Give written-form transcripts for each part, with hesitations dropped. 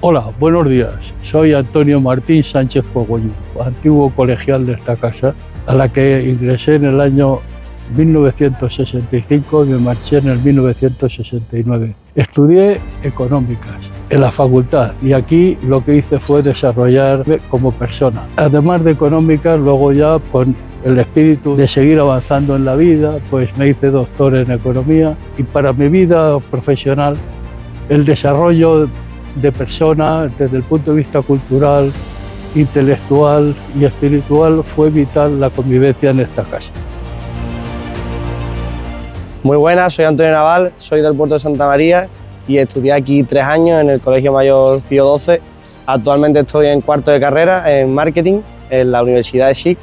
Hola, buenos días. Soy Antonio Martín Sánchez Fogoño, antiguo colegial de esta casa, a la que ingresé en el año 1965 y me marché en el 1969. Estudié económicas en la facultad y aquí lo que hice fue desarrollarme como persona. Además de económicas, luego ya con el espíritu de seguir avanzando en la vida, pues me hice doctor en economía y para mi vida profesional el desarrollo de persona desde el punto de vista cultural, intelectual y espiritual fue vital la convivencia en esta casa. Muy buenas, soy Antonio Naval, soy del puerto de Santa María y estudié aquí 3 años en el Colegio Mayor Pío XII. Actualmente estoy en cuarto de carrera en marketing en la Universidad de SIC,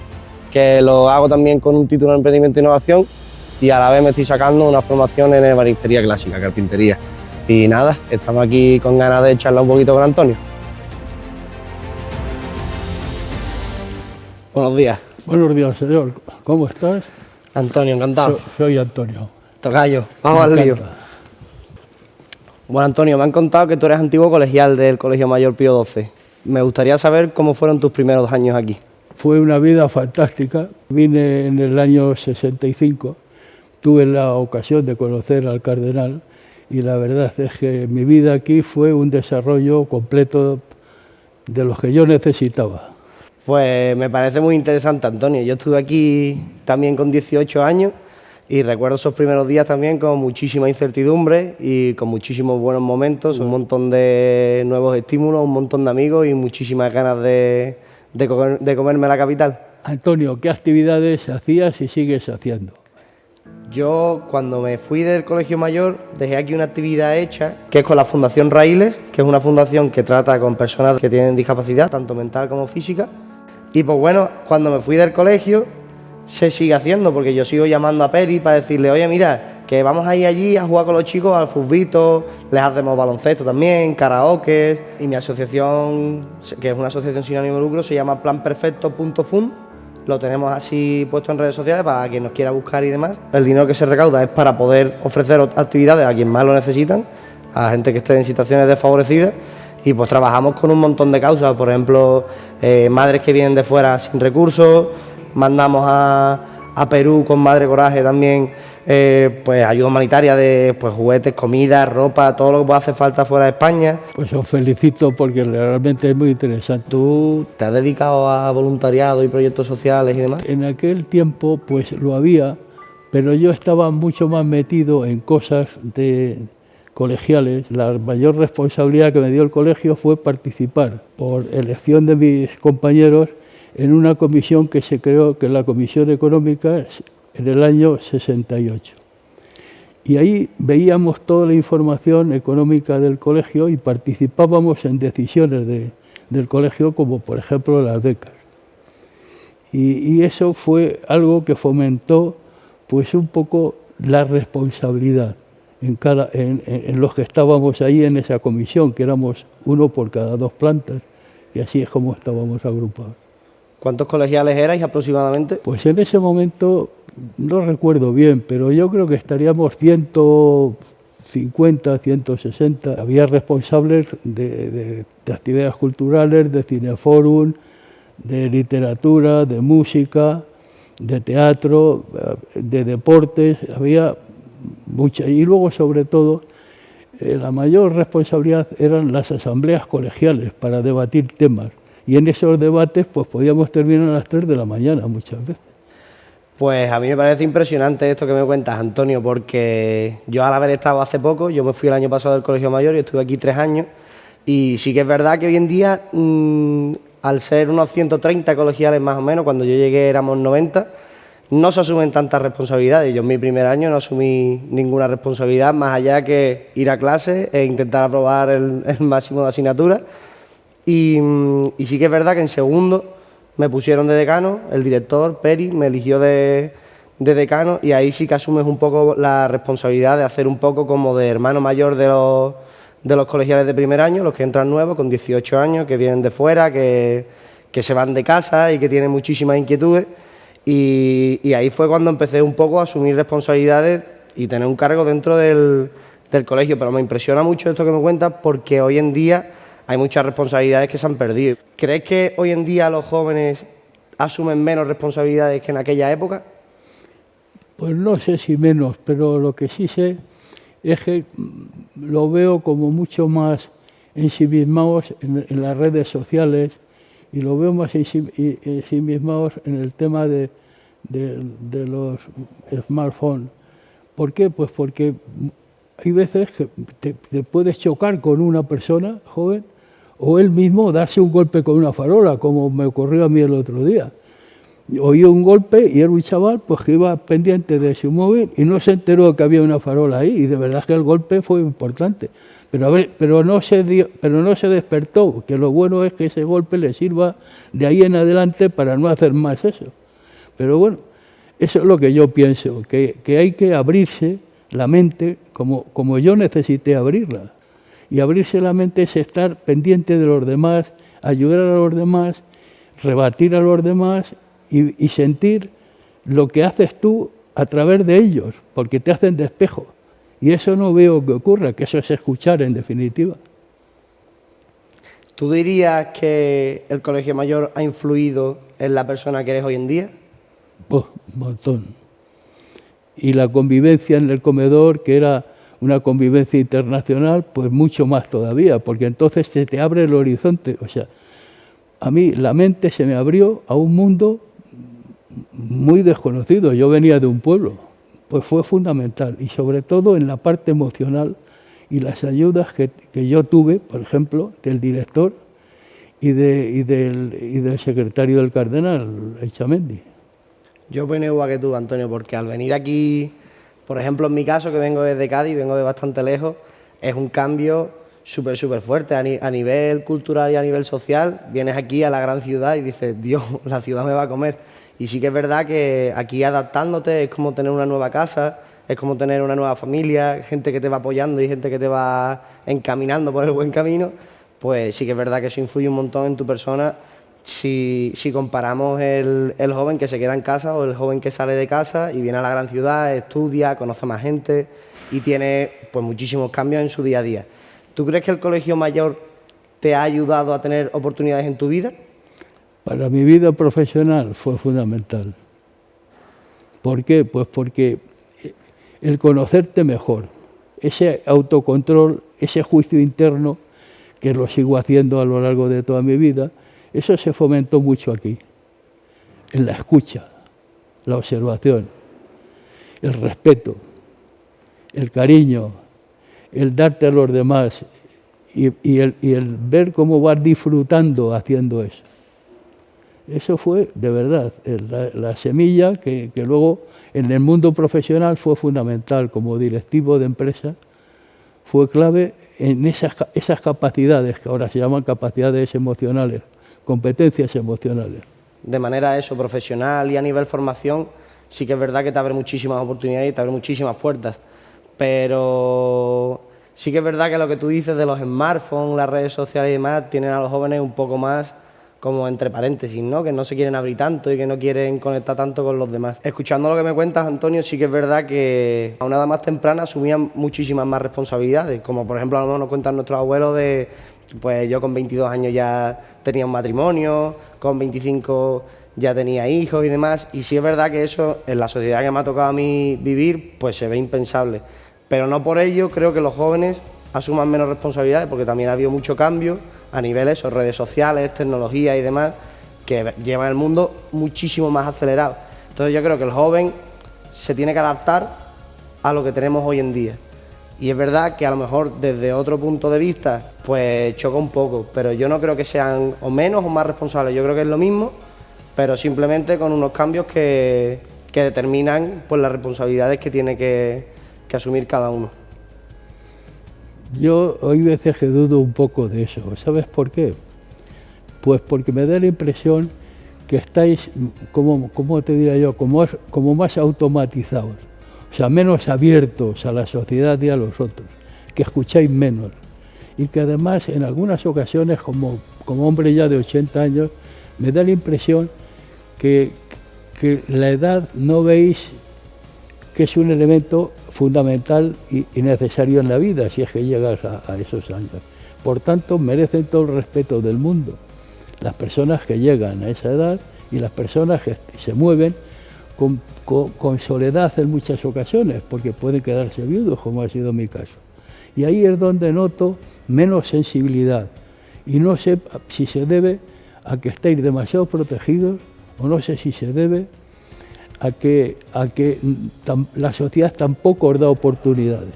que lo hago también con un título en emprendimiento e innovación y a la vez me estoy sacando una formación en ebanistería clásica, carpintería. Y nada, estamos aquí con ganas de charlar un poquito con Antonio. Buenos días. Buenos días, señor. ¿Cómo estás? Antonio, encantado. Soy Antonio. Tocayo, vamos al lío. Bueno, Antonio, me han contado que tú eres antiguo colegial del Colegio Mayor Pío XII. Me gustaría saber cómo fueron tus primeros años aquí. Fue una vida fantástica. Vine en el año 65, tuve la ocasión de conocer al cardenal y la verdad es que mi vida aquí fue un desarrollo completo de lo que yo necesitaba. Pues me parece muy interesante, Antonio. Yo estuve aquí también con 18 años y recuerdo esos primeros días también con muchísima incertidumbre y con muchísimos buenos momentos, un montón de nuevos estímulos, un montón de amigos y muchísimas ganas de comerme la capital. Antonio, ¿qué actividades hacías y sigues haciendo? Yo, cuando me fui del Colegio Mayor, dejé aquí una actividad hecha, que es con la Fundación Raíles, que es una fundación que trata con personas que tienen discapacidad, tanto mental como física. Y pues bueno, cuando me fui del colegio, se sigue haciendo, porque yo sigo llamando a Peri para decirle, oye, mira, que vamos a ir allí a jugar con los chicos al futbito, les hacemos baloncesto también, karaoke, y mi asociación, que es una asociación sin ánimo de lucro, se llama planperfecto.fund. Lo tenemos así puesto en redes sociales para quien nos quiera buscar y demás. El dinero que se recauda es para poder ofrecer actividades a quien más lo necesitan, a gente que esté en situaciones desfavorecidas. Y pues trabajamos con un montón de causas, por ejemplo, madres que vienen de fuera sin recursos, mandamos a Perú con Madre Coraje también pues ayuda humanitaria de pues, juguetes, comida, ropa, todo lo que pueda hacer falta fuera de España. Pues os felicito porque realmente es muy interesante. ¿Tú te has dedicado a voluntariado y proyectos sociales y demás? En aquel tiempo pues lo había, pero yo estaba mucho más metido en cosas de colegiales. La mayor responsabilidad que me dio el colegio fue participar por elección de mis compañeros en una comisión que se creó, que es la Comisión Económica, en el año 68. Y ahí veíamos toda la información económica del colegio y participábamos en decisiones del colegio, como por ejemplo las becas. Y eso fue algo que fomentó pues un poco la responsabilidad en los que estábamos ahí en esa comisión, que éramos uno por cada 2 plantas, y así es como estábamos agrupados. ¿Cuántos colegiales erais aproximadamente? Pues en ese momento, no recuerdo bien, pero yo creo que estaríamos 150, 160. Había responsables de actividades culturales, de cineforum, de literatura, de música, de teatro, de deportes, había muchas. Y luego, sobre todo, la mayor responsabilidad eran las asambleas colegiales para debatir temas. Y en esos debates pues podíamos terminar a las 3 de la mañana muchas veces. Pues a mí me parece impresionante esto que me cuentas, Antonio, porque yo al haber estado hace poco, yo me fui el año pasado del Colegio Mayor y estuve aquí 3 años, y sí que es verdad que hoy en día, al ser unos 130 colegiales más o menos, cuando yo llegué éramos 90, no se asumen tantas responsabilidades. Yo en mi primer año no asumí ninguna responsabilidad, más allá que ir a clase e intentar aprobar el máximo de asignaturas. Y sí que es verdad que en segundo me pusieron de decano, el director, Peri, me eligió de decano, y ahí sí que asumes un poco la responsabilidad de hacer un poco como de hermano mayor de los colegiales de primer año, los que entran nuevos, con 18 años, que vienen de fuera, que se van de casa y que tienen muchísimas inquietudes. Y ahí fue cuando empecé un poco a asumir responsabilidades y tener un cargo dentro del colegio. Pero me impresiona mucho esto que me cuentas, porque hoy en día hay muchas responsabilidades que se han perdido. ¿Crees que hoy en día los jóvenes asumen menos responsabilidades que en aquella época? Pues no sé si menos, pero lo que sí sé es que lo veo como mucho más ensimismados en las redes sociales y lo veo más ensimismados en el tema de los smartphones. ¿Por qué? Pues porque hay veces que te puedes chocar con una persona joven o él mismo darse un golpe con una farola, como me ocurrió a mí el otro día. Oí un golpe y era un chaval pues, que iba pendiente de su móvil y no se enteró que había una farola ahí, y de verdad que el golpe fue importante. Pero no se despertó, que lo bueno es que ese golpe le sirva de ahí en adelante para no hacer más eso. Pero bueno, eso es lo que yo pienso, que hay que abrirse la mente como yo necesité abrirla. Y abrirse la mente es estar pendiente de los demás, ayudar a los demás, rebatir a los demás y sentir lo que haces tú a través de ellos, porque te hacen de espejo. Y eso no veo que ocurra, que eso es escuchar en definitiva. ¿Tú dirías que el Colegio Mayor ha influido en la persona que eres hoy en día? Pues un montón. Y la convivencia en el comedor, que era una convivencia internacional, pues mucho más todavía, porque entonces se te abre el horizonte. O sea, a mí la mente se me abrió a un mundo muy desconocido. Yo venía de un pueblo, pues fue fundamental, y sobre todo en la parte emocional y las ayudas que yo tuve, por ejemplo, del director y del secretario del cardenal, Echamendi. Yo opino igual que tú, Antonio, porque al venir aquí, por ejemplo, en mi caso, que vengo desde Cádiz, vengo de bastante lejos, es un cambio súper fuerte a nivel cultural y a nivel social. Vienes aquí a la gran ciudad y dices, Dios, la ciudad me va a comer. Y sí que es verdad que aquí adaptándote es como tener una nueva casa, es como tener una nueva familia, gente que te va apoyando y gente que te va encaminando por el buen camino. Pues sí que es verdad que eso influye un montón en tu persona. Si comparamos el joven que se queda en casa o el joven que sale de casa y viene a la gran ciudad, estudia, conoce más gente y tiene pues muchísimos cambios en su día a día. ¿Tú crees que el Colegio Mayor te ha ayudado a tener oportunidades en tu vida? Para mi vida profesional fue fundamental. ¿Por qué? Pues porque el conocerte mejor, ese autocontrol, ese juicio interno, que lo sigo haciendo a lo largo de toda mi vida, eso se fomentó mucho aquí, en la escucha, la observación, el respeto, el cariño, el darte a los demás y el ver cómo vas disfrutando haciendo eso. Eso fue, de verdad, la semilla que luego en el mundo profesional fue fundamental. Como directivo de empresa, fue clave en esas capacidades, que ahora se llaman capacidades emocionales, competencias emocionales. De manera profesional y a nivel formación, sí que es verdad que te abre muchísimas oportunidades y te abre muchísimas puertas. Pero sí que es verdad que lo que tú dices de los smartphones, las redes sociales y demás, tienen a los jóvenes un poco más como entre paréntesis, ¿no? Que no se quieren abrir tanto y que no quieren conectar tanto con los demás. Escuchando lo que me cuentas, Antonio, sí que es verdad que a una edad más temprana asumían muchísimas más responsabilidades, como por ejemplo a lo mejor nos cuentan nuestros abuelos de, pues yo con 22 años ya tenía un matrimonio, con 25 ya tenía hijos y demás, y sí es verdad que eso en la sociedad que me ha tocado a mí vivir, pues se ve impensable. Pero no por ello creo que los jóvenes asuman menos responsabilidades, porque también ha habido mucho cambio a niveles de redes sociales, tecnología y demás, que llevan el mundo muchísimo más acelerado. Entonces yo creo que el joven se tiene que adaptar a lo que tenemos hoy en día. Y es verdad que a lo mejor desde otro punto de vista pues choca un poco, pero yo no creo que sean o menos o más responsables, yo creo que es lo mismo, pero simplemente con unos cambios que determinan pues las responsabilidades que tiene que asumir cada uno. Yo hay veces que dudo un poco de eso. ¿Sabes por qué? Pues porque me da la impresión que estáis, ¿cómo te diría yo?, como más automatizados, o sea, menos abiertos a la sociedad y a los otros, que escucháis menos. Y que además en algunas ocasiones, como hombre ya de 80 años, me da la impresión que la edad no veis que es un elemento fundamental y necesario en la vida, si es que llegas a esos años. Por tanto, merecen todo el respeto del mundo. Las personas que llegan a esa edad y las personas que se mueven con soledad en muchas ocasiones, porque pueden quedarse viudos, como ha sido mi caso. Y ahí es donde noto menos sensibilidad. Y no sé si se debe a que estéis demasiado protegidos, o no sé si se debe a que la sociedad tampoco os da oportunidades.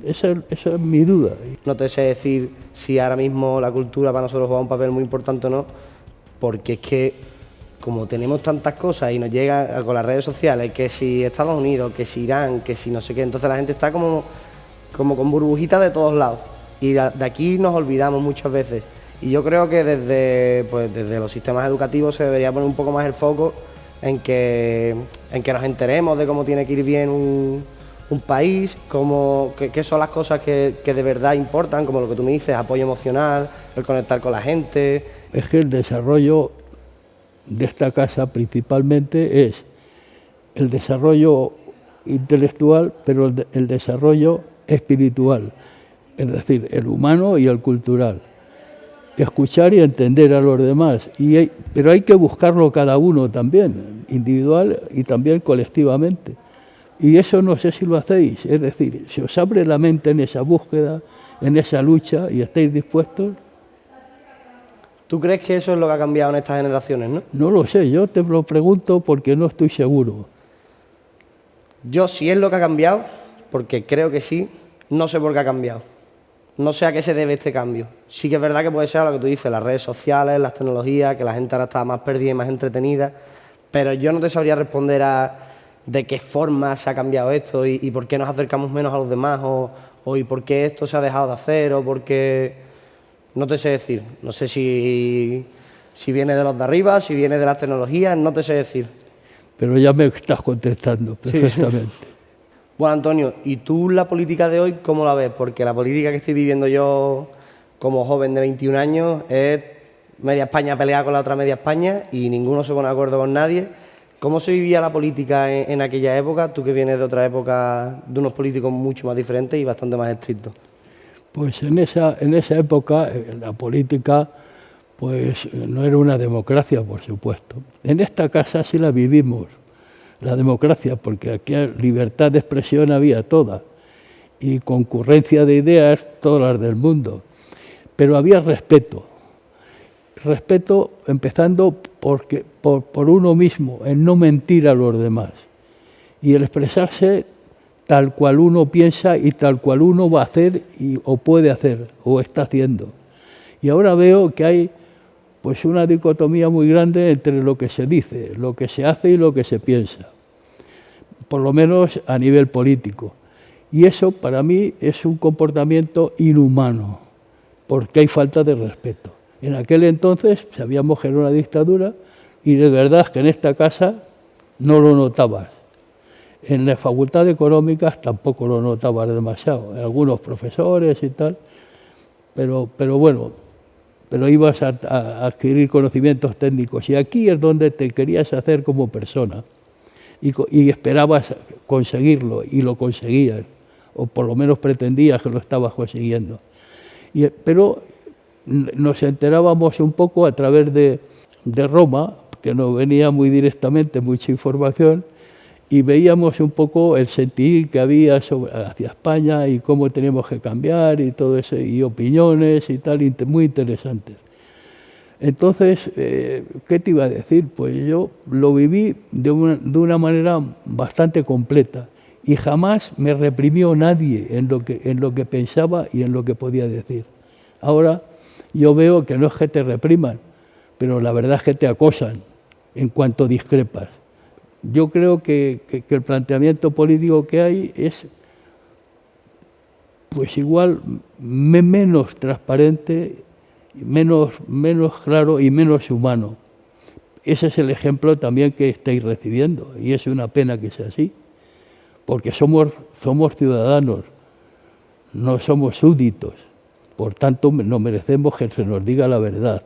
Esa es mi duda. No te sé decir si ahora mismo la cultura para nosotros juega un papel muy importante o no, porque es que como tenemos tantas cosas y nos llega con las redes sociales, que si Estados Unidos, que si Irán, que si no sé qué, entonces la gente está como con burbujitas de todos lados. Y de aquí nos olvidamos muchas veces. Y yo creo que desde los sistemas educativos se debería poner un poco más el foco en que nos enteremos de cómo tiene que ir bien un país, qué son las cosas que de verdad importan, como lo que tú me dices, apoyo emocional, el conectar con la gente. Es que el desarrollo de esta casa principalmente es el desarrollo intelectual, pero el desarrollo espiritual, es decir, el humano y el cultural. Escuchar y entender a los demás, pero hay que buscarlo cada uno también, individual y también colectivamente. Y eso no sé si lo hacéis, es decir, si os abre la mente en esa búsqueda, en esa lucha y estáis dispuestos. ¿Tú crees que eso es lo que ha cambiado en estas generaciones, no? No lo sé, yo te lo pregunto porque no estoy seguro. Yo sí es lo que ha cambiado, porque creo que sí, no sé por qué ha cambiado. No sé a qué se debe este cambio. Sí que es verdad que puede ser lo que tú dices, las redes sociales, las tecnologías, que la gente ahora está más perdida y más entretenida, pero yo no te sabría responder a de qué forma se ha cambiado esto y por qué nos acercamos menos a los demás y por qué esto se ha dejado de hacer o por qué... No te sé decir. No sé si viene de los de arriba, si viene de las tecnologías, no te sé decir. Pero ya me estás contestando perfectamente. Sí. Bueno, Antonio, ¿y tú la política de hoy cómo la ves? Porque la política que estoy viviendo yo como joven de 21 años es media España peleada con la otra media España y ninguno se pone de acuerdo con nadie. ¿Cómo se vivía la política en aquella época? Tú que vienes de otra época, de unos políticos mucho más diferentes y bastante más estrictos. Pues en esa época la política pues no era una democracia, por supuesto. En esta casa sí la vivimos, la democracia, porque aquí libertad de expresión había toda y concurrencia de ideas todas las del mundo. Pero había respeto empezando por uno mismo, en no mentir a los demás y el expresarse tal cual uno piensa y tal cual uno va a hacer o puede hacer o está haciendo. Y ahora veo que hay pues una dicotomía muy grande entre lo que se dice, lo que se hace y lo que se piensa, por lo menos a nivel político. Y eso para mí es un comportamiento inhumano, porque hay falta de respeto. En aquel entonces sabíamos que era una dictadura y de verdad que en esta casa no lo notabas. En la Facultad de Económicas tampoco lo notaba demasiado, algunos profesores y tal, pero bueno, pero ibas a adquirir conocimientos técnicos y aquí es donde te querías hacer como persona y esperabas conseguirlo y lo conseguías, o por lo menos pretendías que lo estabas consiguiendo. Pero nos enterábamos un poco a través de Roma, que nos venía muy directamente mucha información, y veíamos un poco el sentir que había hacia España y cómo teníamos que cambiar y todo eso, y opiniones y tal, muy interesantes. Entonces, ¿qué te iba a decir? Pues yo lo viví de una manera bastante completa y jamás me reprimió nadie en lo que pensaba y en lo que podía decir. Ahora yo veo que no es que te repriman, pero la verdad es que te acosan en cuanto discrepas. Yo creo que el planteamiento político que hay es pues igual menos transparente, menos claro y menos humano. Ese es el ejemplo también que estáis recibiendo y es una pena que sea así, porque somos ciudadanos, no somos súbditos, por tanto nos merecemos que se nos diga la verdad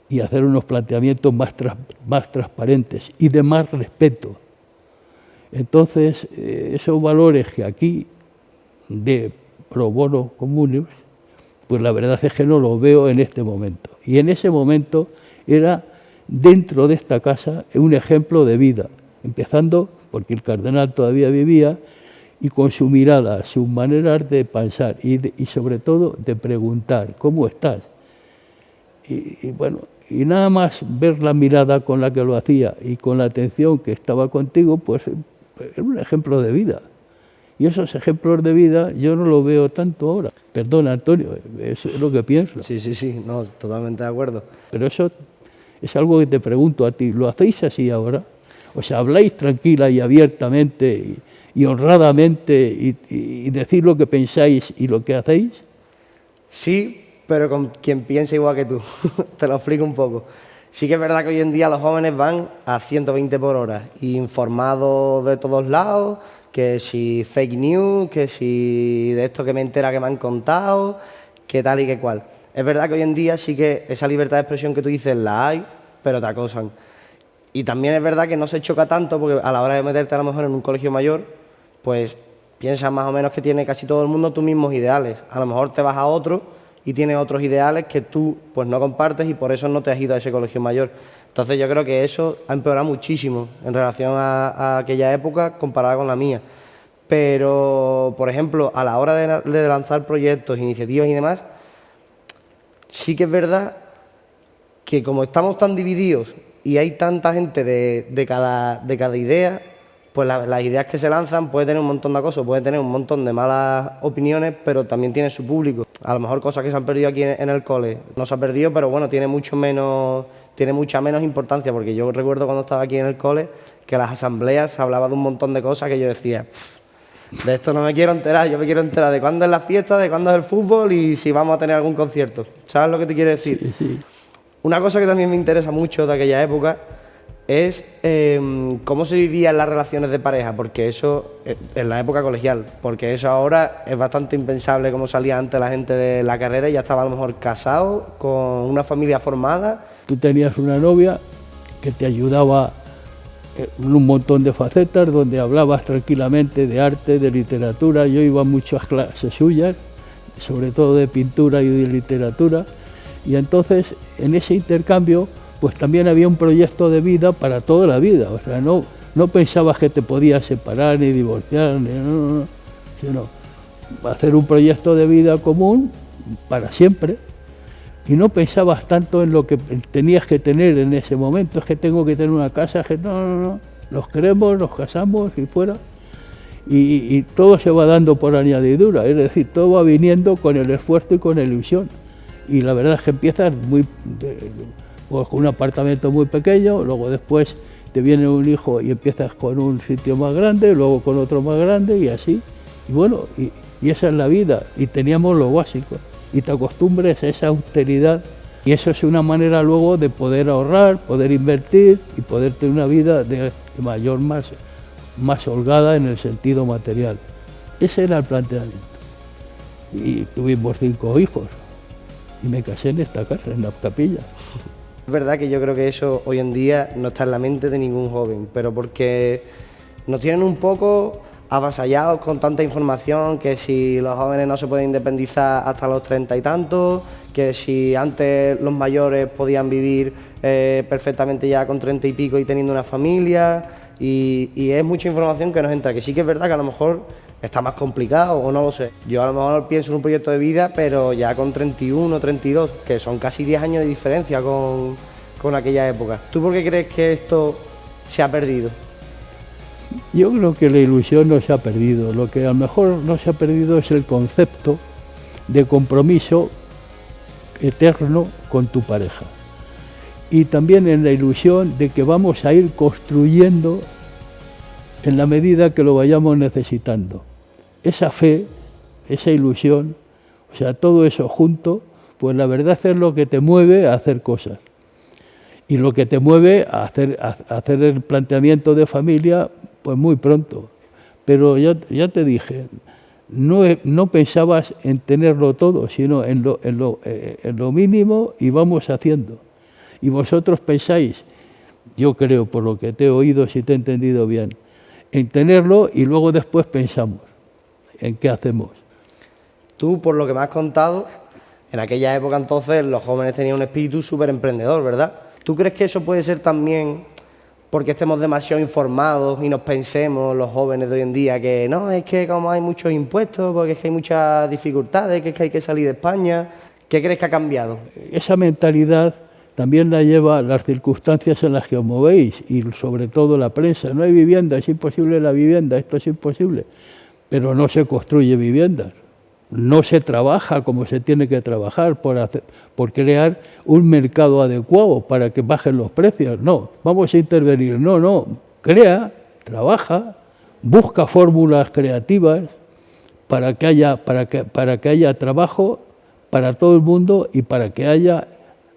y hacer unos planteamientos más transparentes y de más respeto. Entonces, esos valores que aquí de pro bono comunes, Pues la verdad es que no lo veo en este momento. Y en ese momento era, dentro de esta casa, un ejemplo de vida, empezando porque el cardenal todavía vivía, y con su mirada, sus maneras de pensar y sobre todo de preguntar, ¿cómo estás? Y bueno, y nada más ver la mirada con la que lo hacía y con la atención que estaba contigo, pues era un ejemplo de vida. Y esos ejemplos de vida yo no los veo tanto ahora. Perdona, Antonio, eso es lo que pienso. Sí, no, totalmente de acuerdo. Pero eso es algo que te pregunto a ti, ¿lo hacéis así ahora? O sea, habláis tranquila y abiertamente y honradamente y decís lo que pensáis y lo que hacéis. Sí, pero con quien piensa igual que tú. Te lo explico un poco. Sí que es verdad que hoy en día los jóvenes van a 120 por hora, informados de todos lados, que si fake news, que si de esto que me entera que me han contado, que tal y que cual. Es verdad que hoy en día sí que esa libertad de expresión que tú dices la hay, pero te acosan. Y también es verdad que no se choca tanto porque a la hora de meterte a lo mejor en un colegio mayor, pues piensas más o menos que tiene casi todo el mundo tus mismos ideales. A lo mejor te vas a otro y tienes otros ideales que tú pues no compartes y por eso no te has ido a ese colegio mayor. Entonces yo creo que eso ha empeorado muchísimo en relación a aquella época comparada con la mía. Pero, por ejemplo, a la hora de lanzar proyectos, iniciativas y demás, sí que es verdad que como estamos tan divididos y hay tanta gente de cada idea, pues las ideas que se lanzan puede tener un montón de cosas, puede tener un montón de malas opiniones, pero también tiene su público. A lo mejor cosas que se han perdido aquí en el cole no se ha perdido, pero bueno, tiene mucha menos importancia, porque yo recuerdo cuando estaba aquí en el cole que en las asambleas se hablaba de un montón de cosas que yo decía, de esto no me quiero enterar, yo me quiero enterar de cuándo es la fiesta, de cuándo es el fútbol y si vamos a tener algún concierto. ¿Sabes lo que te quiero decir? Sí, sí. Una cosa que también me interesa mucho de aquella época es cómo se vivían las relaciones de pareja, porque eso, en la época colegial, porque eso ahora es bastante impensable como salía antes la gente de la carrera y ya estaba a lo mejor casado, con una familia formada. Tú tenías una novia que te ayudaba en un montón de facetas, donde hablabas tranquilamente de arte, de literatura. Yo iba a muchas clases suyas, sobre todo de pintura y de literatura, y entonces en ese intercambio pues también había un proyecto de vida para toda la vida. O sea, no pensabas que te podías separar ni divorciar, sino hacer un proyecto de vida común para siempre. Y no pensabas tanto en lo que tenías que tener en ese momento, es que tengo que tener una casa, que no, nos queremos, nos casamos y fuera. Y todo se va dando por añadidura, es decir, todo va viniendo con el esfuerzo y con la ilusión. Y la verdad es que empiezas pues con un apartamento muy pequeño, luego después te viene un hijo y empiezas con un sitio más grande, luego con otro más grande y así. Y bueno, y esa es la vida, y teníamos lo básico. Y te acostumbres a esa austeridad y eso es una manera luego de poder ahorrar, poder invertir y poder tener una vida de mayor, más holgada en el sentido material. Ese era el planteamiento. Y tuvimos 5 hijos y me casé en esta casa, en la capilla. Es verdad que yo creo que eso hoy en día no está en la mente de ningún joven, pero porque nos tienen un poco avasallados con tanta información, que si los jóvenes no se pueden independizar hasta los 30 y tantos, que si antes los mayores podían vivir perfectamente ya con 30 y pico y teniendo una familia, y es mucha información que nos entra, que sí que es verdad que a lo mejor está más complicado o no lo sé. Yo a lo mejor pienso en un proyecto de vida, pero ya con 31, 32, que son casi 10 años de diferencia con aquella época. ¿Tú por qué crees que esto se ha perdido? Yo creo que la ilusión no se ha perdido. Lo que a lo mejor no se ha perdido es el concepto de compromiso eterno con tu pareja. Y también en la ilusión de que vamos a ir construyendo en la medida que lo vayamos necesitando. Esa fe, esa ilusión, o sea, todo eso junto, pues la verdad es lo que te mueve a hacer cosas. Y lo que te mueve a hacer el planteamiento de familia, pues muy pronto. Pero ya te dije, no pensabas en tenerlo todo, sino en lo mínimo y vamos haciendo. Y vosotros pensáis, yo creo, por lo que te he oído, si te he entendido bien, en tenerlo y luego después pensamos en qué hacemos. Tú, por lo que me has contado, En aquella época entonces los jóvenes tenían un espíritu súper emprendedor, ¿verdad? ¿Tú crees que eso puede ser también porque estemos demasiado informados y nos pensemos los jóvenes de hoy en día que no, es que como hay muchos impuestos, porque es que hay muchas dificultades, que es que hay que salir de España? ¿Qué crees que ha cambiado? Esa mentalidad también la lleva las circunstancias en las que os movéis y sobre todo la prensa. No hay vivienda, es imposible la vivienda, esto es imposible. Pero no se construye viviendas, no se trabaja como se tiene que trabajar por crear un mercado adecuado para que bajen los precios. No, vamos a intervenir, no, crea, trabaja, busca fórmulas creativas para que haya trabajo para todo el mundo y para que haya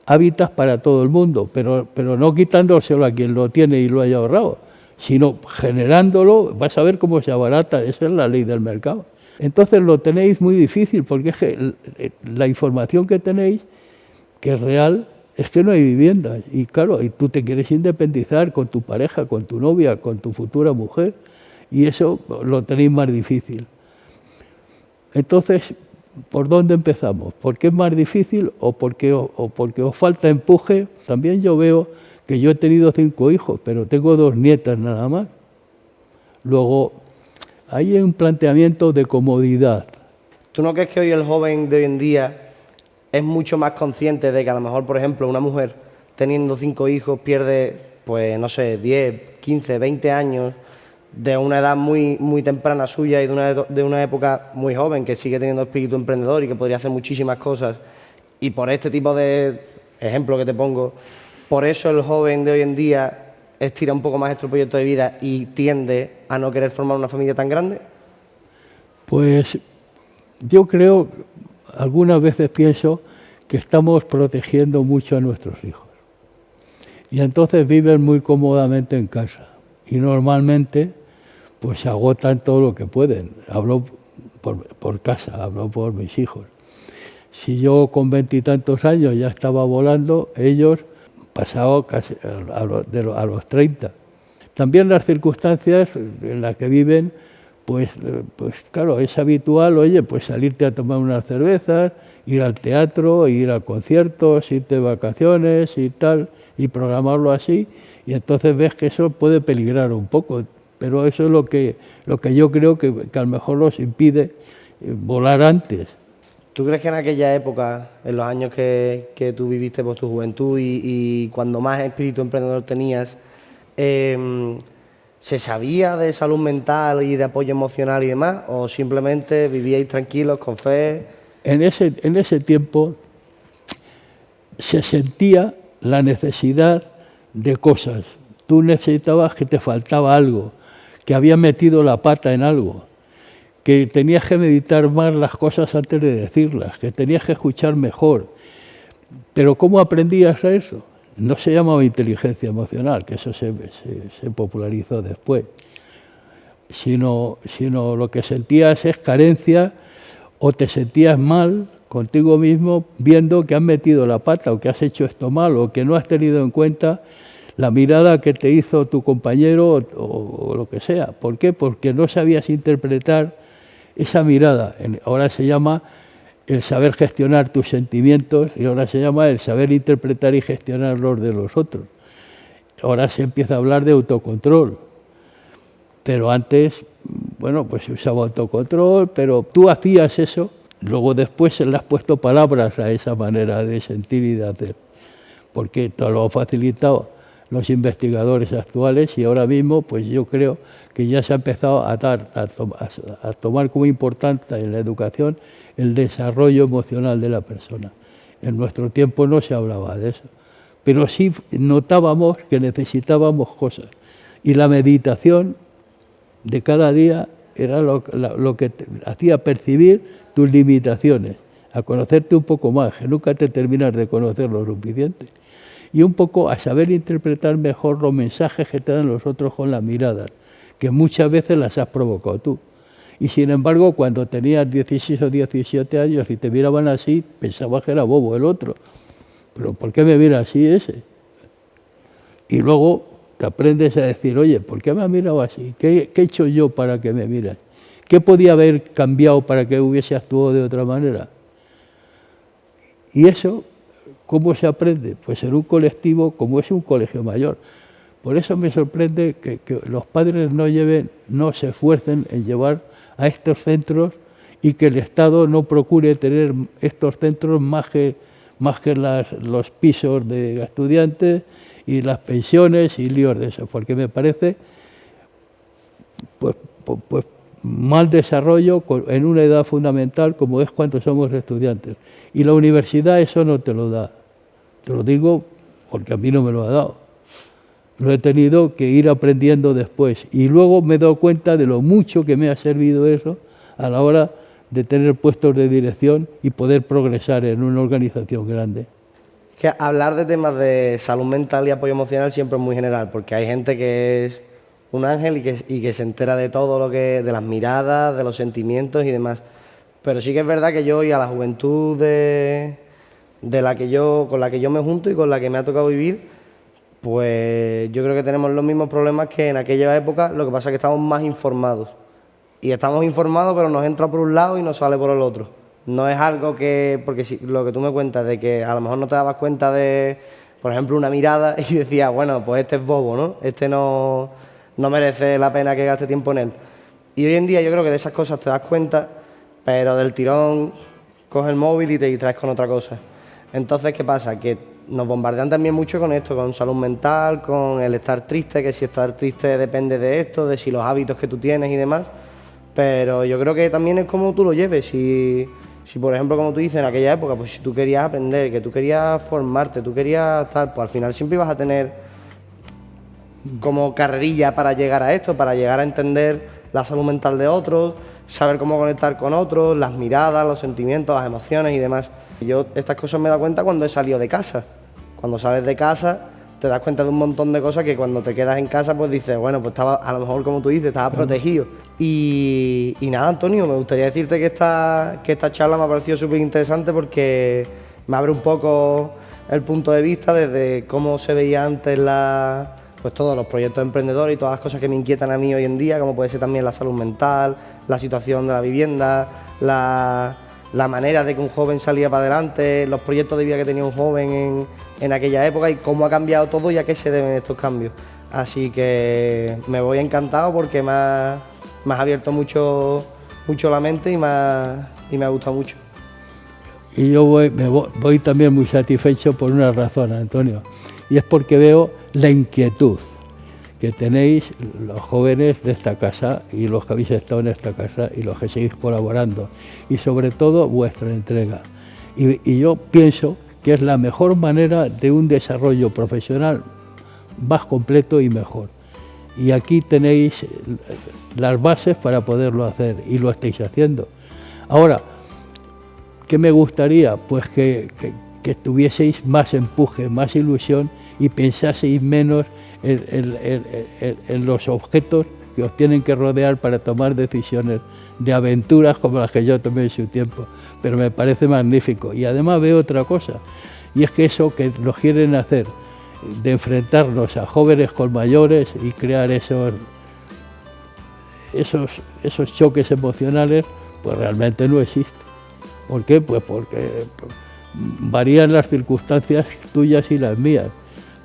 hábitats para todo el mundo, pero no quitándoselo a quien lo tiene y lo haya ahorrado, sino generándolo. Vas a ver cómo se abarata, esa es la ley del mercado. Entonces lo tenéis muy difícil, porque es que la información que tenéis, que es real, es que no hay viviendas. Y claro, y tú te quieres independizar con tu pareja, con tu novia, con tu futura mujer, y eso lo tenéis más difícil. Entonces, ¿por dónde empezamos? ¿Por qué es más difícil o porque os falta empuje? También yo veo que yo he tenido 5 hijos, pero tengo 2 nietas nada más. Luego, hay un planteamiento de comodidad. ¿Tú no crees que hoy el joven de hoy en día es mucho más consciente de que a lo mejor, por ejemplo, una mujer teniendo 5 hijos pierde, pues no sé, 10, 15, 20 años de una edad muy temprana suya y de una época muy joven, que sigue teniendo espíritu emprendedor y que podría hacer muchísimas cosas? Y por este tipo de ejemplo que te pongo, por eso el joven de hoy en día estira un poco más este proyecto de vida y tiende a no querer formar una familia tan grande. Pues yo creo, algunas veces pienso que estamos protegiendo mucho a nuestros hijos. Y entonces viven muy cómodamente en casa. Y normalmente pues agotan todo lo que pueden. Hablo por casa, hablo por mis hijos. Si yo con 20 y tantos años ya estaba volando, ellos pasado casi a los 30. También las circunstancias en las que viven, pues claro, es habitual, oye, pues salirte a tomar unas cervezas, ir al teatro, ir a conciertos, irte de vacaciones y tal, y programarlo así, y entonces ves que eso puede peligrar un poco, pero eso es lo que yo creo que a lo mejor los impide volar antes. ¿Tú crees que en aquella época, en los años que tú viviste por tu juventud y cuando más espíritu emprendedor tenías, se sabía de salud mental y de apoyo emocional y demás, o simplemente vivíais tranquilos, con fe? En ese tiempo se sentía la necesidad de cosas. Tú necesitabas que te faltaba algo, que habías metido la pata en algo, que tenías que meditar más las cosas antes de decirlas, que tenías que escuchar mejor. Pero ¿cómo aprendías a eso? No se llamaba inteligencia emocional, que eso se popularizó después, sino lo que sentías es carencia, o te sentías mal contigo mismo viendo que has metido la pata o que has hecho esto mal o que no has tenido en cuenta la mirada que te hizo tu compañero o lo que sea. ¿Por qué? Porque no sabías interpretar esa mirada. Ahora se llama el saber gestionar tus sentimientos y ahora se llama el saber interpretar y gestionar los de los otros. Ahora se empieza a hablar de autocontrol, pero antes, bueno, pues se usaba autocontrol, pero tú hacías eso, luego después le has puesto palabras a esa manera de sentir y de hacer, porque te lo han facilitado los investigadores actuales y ahora mismo pues yo creo que ya se ha empezado a tomar como importante en la educación el desarrollo emocional de la persona. En nuestro tiempo no se hablaba de eso, pero sí notábamos que necesitábamos cosas y la meditación de cada día era lo que te hacía percibir tus limitaciones, a conocerte un poco más, que nunca te terminas de conocer lo suficiente. Y un poco a saber interpretar mejor los mensajes que te dan los otros con las miradas, que muchas veces las has provocado tú. Y sin embargo, cuando tenías 16 o 17 años y te miraban así, pensabas que era bobo el otro. ¿Pero por qué me mira así ese? Y luego te aprendes a decir, oye, ¿por qué me ha mirado así? ¿Qué he hecho yo para que me miras? ¿Qué podía haber cambiado para que hubiese actuado de otra manera? Y eso, ¿cómo se aprende? Pues en un colectivo como es un colegio mayor. Por eso me sorprende que los padres no se esfuercen en llevar a estos centros y que el Estado no procure tener estos centros más que los pisos de estudiantes y las pensiones y líos de eso, porque me parece pues mal desarrollo en una edad fundamental como es cuando somos estudiantes. Y la universidad eso no te lo da. Te lo digo porque a mí no me lo ha dado. Lo he tenido que ir aprendiendo después. Y luego me he dado cuenta de lo mucho que me ha servido eso a la hora de tener puestos de dirección y poder progresar en una organización grande. Que hablar de temas de salud mental y apoyo emocional siempre es muy general, porque hay gente que es un ángel y que se entera de todo lo que, de las miradas, de los sentimientos y demás. Pero sí que es verdad que yo y a la juventud con la que yo me junto y con la que me ha tocado vivir, pues yo creo que tenemos los mismos problemas que en aquella época, lo que pasa es que estamos más informados. Y estamos informados, pero nos entra por un lado y nos sale por el otro. No es algo que, porque si, lo que tú me cuentas de que a lo mejor no te dabas cuenta de, por ejemplo, una mirada y decías, bueno, pues este es bobo, ¿no? Este no merece la pena que gaste tiempo en él. Y hoy en día yo creo que de esas cosas te das cuenta, pero del tirón coges el móvil y te distraes con otra cosa. Entonces, ¿qué pasa? Que nos bombardean también mucho con esto, con salud mental, con el estar triste, que si estar triste depende de esto, de si los hábitos que tú tienes y demás. Pero yo creo que también es como tú lo lleves. Si por ejemplo, como tú dices, en aquella época, pues si tú querías aprender, que tú querías formarte, tú querías tal, pues al final siempre ibas a tener como carrerilla para llegar a esto, para llegar a entender la salud mental de otros, saber cómo conectar con otros, las miradas, los sentimientos, las emociones y demás. Yo estas cosas me he dado cuenta cuando he salido de casa. Cuando sales de casa te das cuenta de un montón de cosas que cuando te quedas en casa pues dices, bueno, pues estaba, a lo mejor como tú dices, estaba protegido. Y nada, Antonio, me gustaría decirte que esta charla me ha parecido súper interesante porque me abre un poco el punto de vista desde cómo se veía antes pues todos los proyectos emprendedores y todas las cosas que me inquietan a mí hoy en día, como puede ser también la salud mental, la situación de la vivienda, la manera de que un joven salía para adelante, los proyectos de vida que tenía un joven en aquella época y cómo ha cambiado todo y a qué se deben estos cambios. Así que me voy encantado porque me has abierto mucho la mente y me ha gustado mucho. Y yo voy también muy satisfecho por una razón, Antonio, y es porque veo la inquietud que tenéis los jóvenes de esta casa y los que habéis estado en esta casa y los que seguís colaborando y sobre todo vuestra entrega. Y yo pienso que es la mejor manera de un desarrollo profesional más completo y mejor. Y aquí tenéis las bases para poderlo hacer y lo estáis haciendo. Ahora, ¿qué me gustaría? Pues que tuvieseis más empuje, más ilusión y pensaseis menos en los objetos que os tienen que rodear para tomar decisiones de aventuras como las que yo tomé en su tiempo. Pero me parece magnífico. Y además veo otra cosa, y es que eso que nos quieren hacer, de enfrentarnos a jóvenes con mayores y crear esos choques emocionales, pues realmente no existe. ¿Por qué? Pues porque varían las circunstancias tuyas y las mías.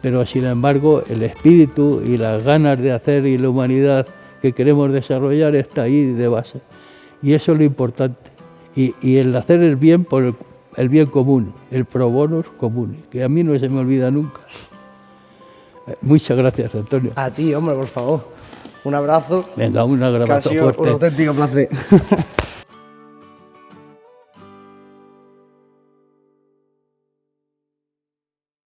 Pero sin embargo el espíritu y las ganas de hacer y la humanidad que queremos desarrollar está ahí de base. Y eso es lo importante. Y el hacer el bien por el bien común, el pro bonus común, que a mí no se me olvida nunca. Muchas gracias, Antonio. A ti, hombre, por favor. Un abrazo. Venga, un abrazo fuerte. Un auténtico placer.